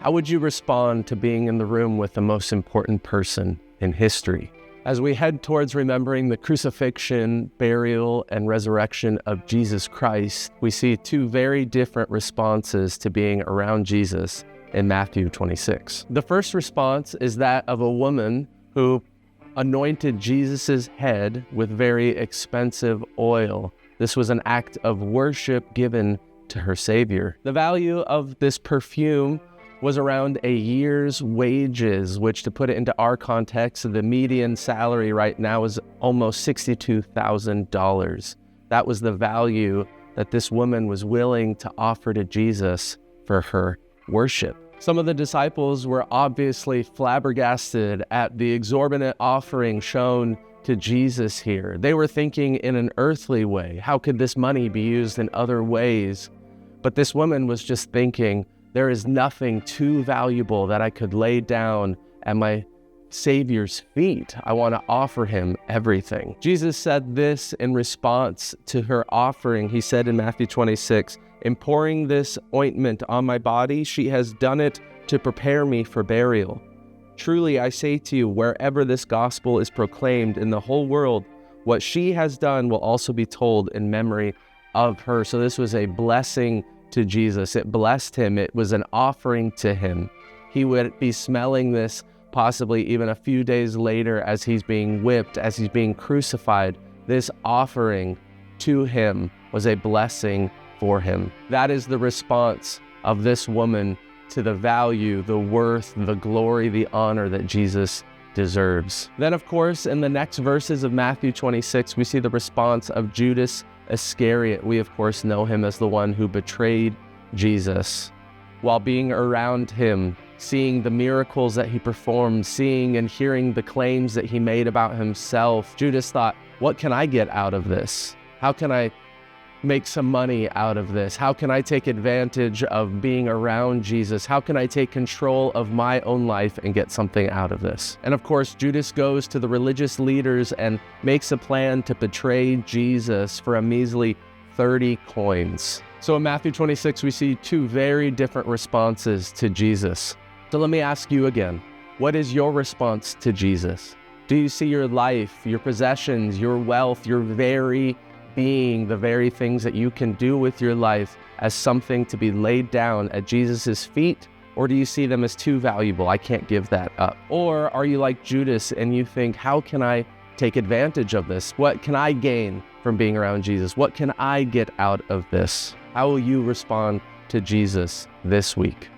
How would you respond to being in the room with the most important person in history? As we head towards remembering the crucifixion, burial, and resurrection of Jesus Christ, we see two very different responses to being around Jesus in Matthew 26. The first response is that of a woman who anointed Jesus' head with very expensive oil. This was an act of worship given to her Savior. The value of this perfume was around a year's wages, which, to put it into our context, the median salary right now is almost $62,000. That was the value that this woman was willing to offer to Jesus for her worship. Some of the disciples were obviously flabbergasted at the exorbitant offering shown to Jesus here. They were thinking in an earthly way. How could this money be used in other ways? But this woman was just thinking, there is nothing too valuable that I could lay down at my Savior's feet. I want to offer him everything. Jesus said this in response to her offering. He said in Matthew 26, "In pouring this ointment on my body, she has done it to prepare me for burial. Truly, I say to you, wherever this gospel is proclaimed in the whole world, what she has done will also be told in memory of her." So this was a blessing to Jesus. It blessed him. It was an offering to him. He would be smelling this possibly even a few days later as he's being whipped, as he's being crucified. This offering to him was a blessing for him. That is the response of this woman to the value, the worth, the glory, the honor that Jesus deserves. Then, of course, in the next verses of Matthew 26, we see the response of Judas Iscariot. We, of course, know him as the one who betrayed Jesus. While being around him, seeing the miracles that he performed, seeing and hearing the claims that he made about himself, Judas thought, what can I get out of this? How can I make some money out of this? How can I take advantage of being around Jesus? How can I take control of my own life and get something out of this? And of course, Judas goes to the religious leaders and makes a plan to betray Jesus for a measly 30 coins. So in Matthew 26, we see two very different responses to Jesus. So let me ask you again, what is your response to Jesus? Do you see your life, your possessions, your wealth, your very being, the very things that you can do with your life as something to be laid down at Jesus' feet? Or do you see them as too valuable? I can't give that up. Or are you like Judas and you think, how can I take advantage of this? What can I gain from being around Jesus? What can I get out of this? How will you respond to Jesus this week?